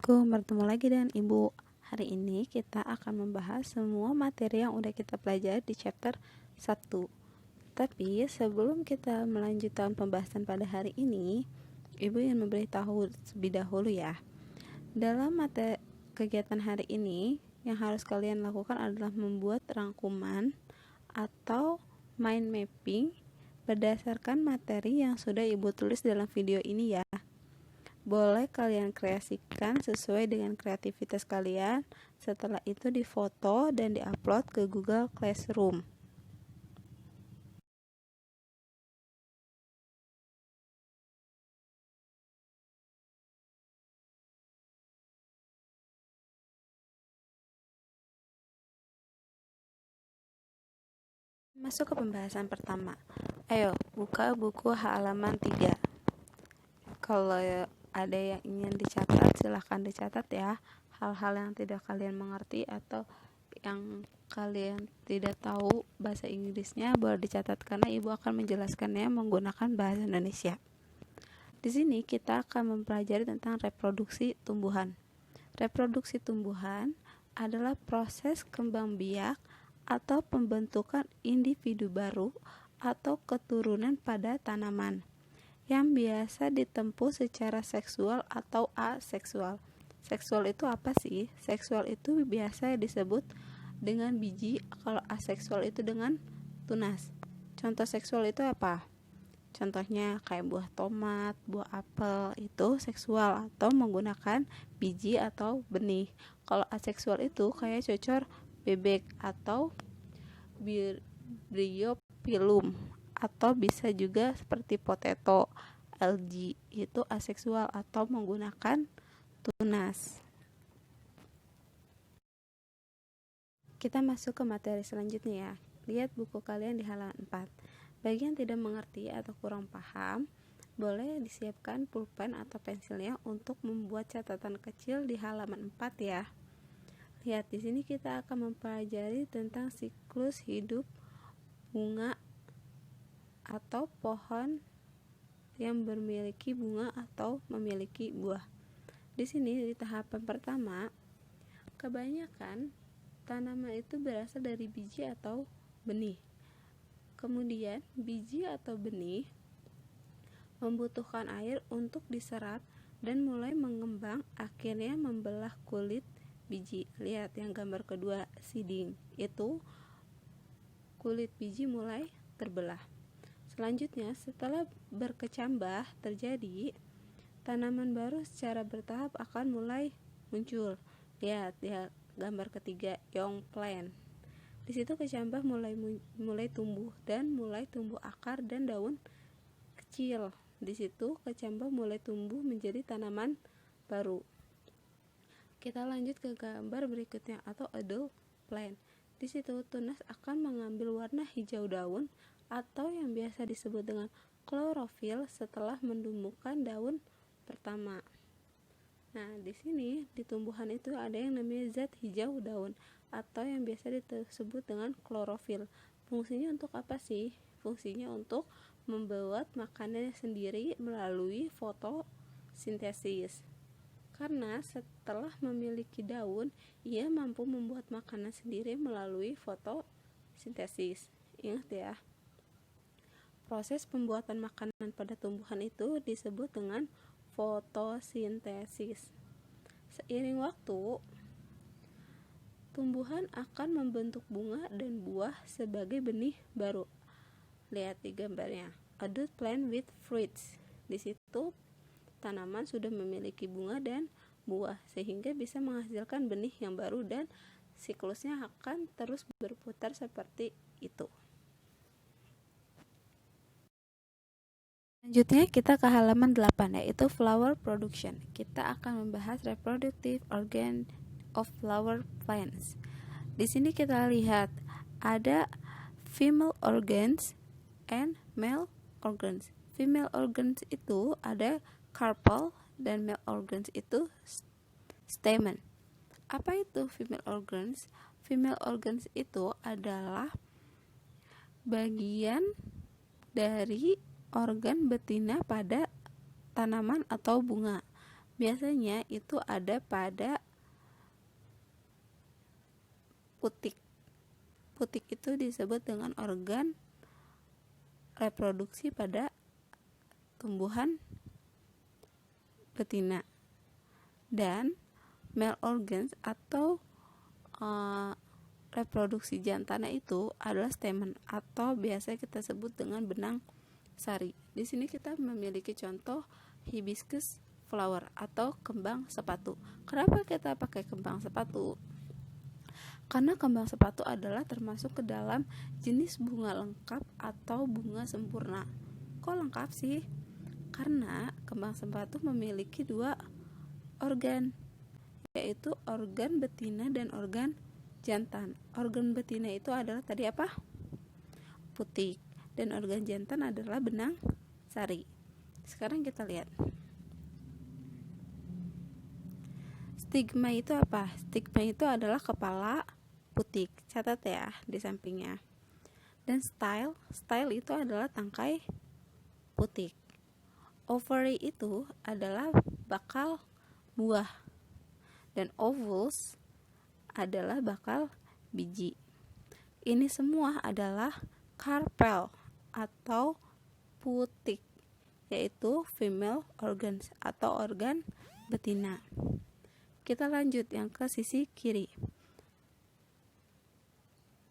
Assalamualaikum, bertemu lagi dengan Ibu. Hari ini kita akan membahas semua materi yang udah kita pelajari di chapter 1. Tapi sebelum kita melanjutkan pembahasan pada hari ini, Ibu ingin memberitahu lebih dahulu ya. Dalam materi kegiatan hari ini, yang harus kalian lakukan adalah membuat rangkuman atau mind mapping berdasarkan materi yang sudah Ibu tulis dalam video ini ya. Boleh kalian kreasikan sesuai dengan kreativitas kalian. Setelah itu difoto dan diupload ke Google Classroom. Masuk ke pembahasan pertama. Ayo, buka buku halaman 3. Kalau ada yang ingin dicatat, silahkan dicatat ya. Hal-hal yang tidak kalian mengerti atau yang kalian tidak tahu bahasa Inggrisnya boleh dicatat, karena Ibu akan menjelaskannya menggunakan bahasa Indonesia. Di sini kita akan mempelajari tentang reproduksi tumbuhan. Reproduksi tumbuhan adalah proses kembang biak atau pembentukan individu baru atau keturunan pada tanaman yang biasa ditempuh secara seksual atau aseksual. Seksual itu apa sih? Seksual itu biasa disebut dengan biji, kalau aseksual itu dengan tunas. Contoh seksual itu apa? Contohnya kayak buah tomat, buah apel, itu seksual atau menggunakan biji atau benih. Kalau aseksual itu kayak cocor bebek atau bryophyllum, atau bisa juga seperti potato, algae, itu aseksual atau menggunakan tunas. Kita masuk ke materi selanjutnya ya. Lihat buku kalian di halaman 4. Bagi yang tidak mengerti atau kurang paham, boleh disiapkan pulpen atau pensilnya untuk membuat catatan kecil di halaman 4 ya. Lihat di sini kita akan mempelajari tentang siklus hidup bunga atau pohon yang memiliki bunga atau memiliki buah. Di sini di tahapan pertama, kebanyakan tanaman itu berasal dari biji atau benih. Kemudian biji atau benih membutuhkan air untuk diserap dan mulai mengembang, akhirnya membelah kulit biji. Lihat yang gambar kedua, seeding, itu kulit biji mulai terbelah. Selanjutnya, setelah berkecambah terjadi, tanaman baru secara bertahap akan mulai muncul. Lihat ya gambar ketiga, young plant. Di situ kecambah mulai tumbuh dan mulai tumbuh akar dan daun kecil. Di situ kecambah mulai tumbuh menjadi tanaman baru. Kita lanjut ke gambar berikutnya atau adult plant. Di situ tunas akan mengambil warna hijau daun atau yang biasa disebut dengan klorofil setelah menumbuhkan daun pertama. Nah, di sini di tumbuhan itu ada yang namanya zat hijau daun atau yang biasa disebut dengan klorofil. Fungsinya untuk apa sih? Fungsinya untuk membuat makanannya sendiri melalui fotosintesis. Karena setelah memiliki daun, ia mampu membuat makanan sendiri melalui fotosintesis. Ingat ya, proses pembuatan makanan pada tumbuhan itu disebut dengan fotosintesis. Seiring waktu, tumbuhan akan membentuk bunga dan buah sebagai benih baru. Lihat di gambarnya, adult plant with fruits. Di situ tanaman sudah memiliki bunga dan buah sehingga bisa menghasilkan benih yang baru dan siklusnya akan terus berputar seperti itu. Selanjutnya kita ke halaman 8, yaitu flower production. Kita akan membahas reproductive organ of flower plants. Di sini kita lihat ada female organs and male organs. Female organs itu ada carpel dan male organs itu stamen. Apa itu female organs? Female organs itu adalah bagian dari organ betina pada tanaman atau bunga. biasanya itu ada pada putik. Putik itu disebut dengan organ reproduksi pada tumbuhan betina. Dan male organs atau reproduksi jantannya itu adalah stamen atau biasa kita sebut dengan benang sari. Di sini kita memiliki contoh hibiscus flower atau kembang sepatu. Kenapa kita pakai kembang sepatu? Karena kembang sepatu adalah termasuk ke dalam jenis bunga lengkap atau bunga sempurna. Kok lengkap sih? Karena kembang sepatu memiliki dua organ, yaitu organ betina dan organ jantan. Organ betina itu adalah tadi apa? Putik. Dan organ jantan adalah benang sari. Sekarang kita lihat. Stigma itu apa? Stigma itu adalah kepala putik. Catat ya di sampingnya. Dan style itu adalah tangkai putik. Ovary itu adalah bakal buah. Dan ovules adalah bakal biji. Ini semua adalah carpel atau putik, yaitu female organs atau organ betina. Kita lanjut yang ke sisi kiri.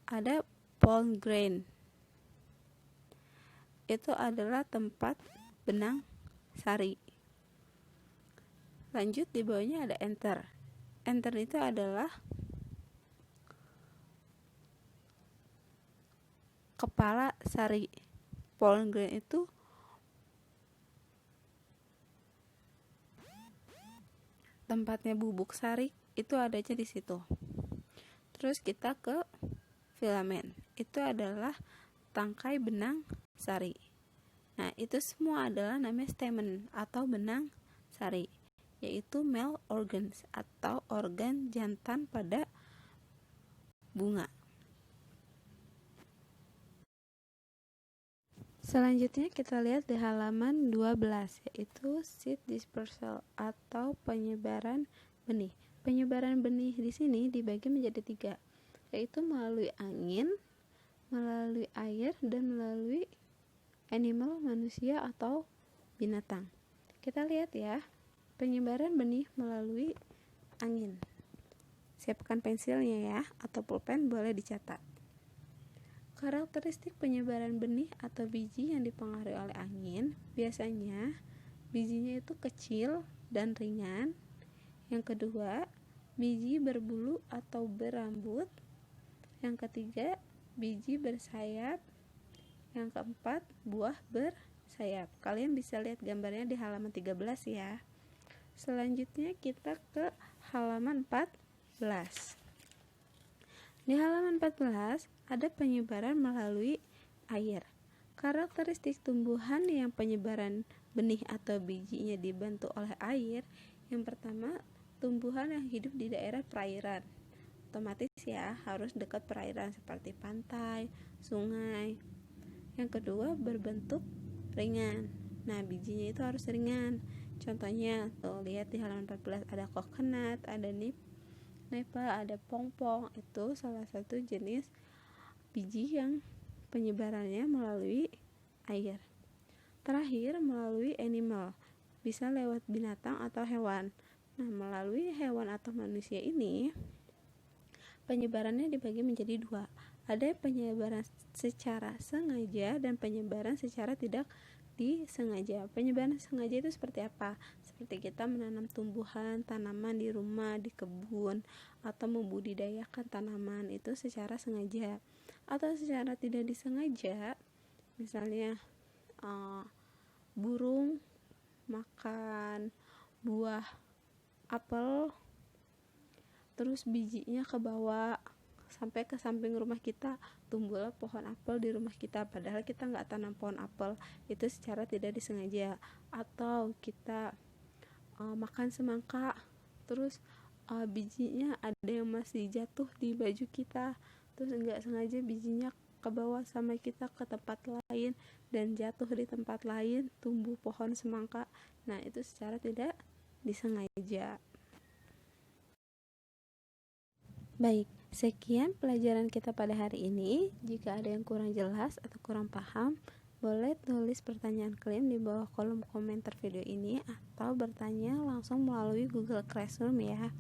Ada pollen grain. Itu adalah tempat benang sari. Lanjut di bawahnya ada anther. Anther itu adalah kepala sari. Pollen grain itu tempatnya bubuk sari, itu adanya di situ. Terus kita ke filamen. Itu adalah tangkai benang sari. Nah, itu semua adalah namanya stamen atau benang sari, yaitu male organs atau organ jantan pada bunga. Selanjutnya kita lihat di halaman 12, yaitu seed dispersal atau penyebaran benih. Penyebaran benih di sini dibagi menjadi 3, yaitu melalui angin, melalui air, dan melalui animal, manusia atau binatang. Kita lihat ya, penyebaran benih melalui angin. Siapkan pensilnya ya, atau pulpen boleh dicatat. Karakteristik penyebaran benih atau biji yang dipengaruhi oleh angin, biasanya bijinya itu kecil dan ringan. Yang kedua, biji berbulu atau berambut. Yang ketiga, biji bersayap. Yang keempat, buah bersayap. Kalian bisa lihat gambarnya di halaman 13 ya. Selanjutnya kita ke halaman 14. Di halaman 14 ada penyebaran melalui air. Karakteristik tumbuhan yang penyebaran benih atau bijinya dibantu oleh air. Yang pertama, tumbuhan yang hidup di daerah perairan. Otomatis ya, harus dekat perairan seperti pantai, sungai. Yang kedua, berbentuk ringan. Nah, bijinya itu harus ringan. Contohnya, tuh lihat di halaman 14 ada coconut, ada nepa, ada pongpong. Itu salah satu jenis biji yang penyebarannya melalui air. Terakhir, melalui animal, bisa lewat binatang atau hewan. Nah, melalui hewan atau manusia ini penyebarannya dibagi menjadi 2. Ada penyebaran secara sengaja dan penyebaran secara tidak disengaja. Penyebaran sengaja itu seperti apa? Seperti kita menanam tumbuhan, tanaman di rumah, di kebun, atau membudidayakan tanaman, itu secara sengaja. Atau secara tidak disengaja, misalnya burung makan buah apel, terus bijinya kebawa sampai ke samping rumah kita, tumbuhlah pohon apel di rumah kita, padahal kita nggak tanam pohon apel. Itu secara tidak disengaja. Atau kita makan semangka, terus bijinya ada yang masih jatuh di baju kita, terus nggak sengaja bijinya kebawa sama kita ke tempat lain dan jatuh di tempat lain, tumbuh pohon semangka. Nah, itu secara tidak disengaja. Baik, sekian pelajaran kita pada hari ini. Jika ada yang kurang jelas atau kurang paham, boleh tulis pertanyaan kalian di bawah kolom komentar video ini atau bertanya langsung melalui Google Classroom ya.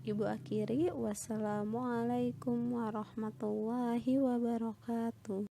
Ibu akhiri, wassalamualaikum warahmatullahi wabarakatuh.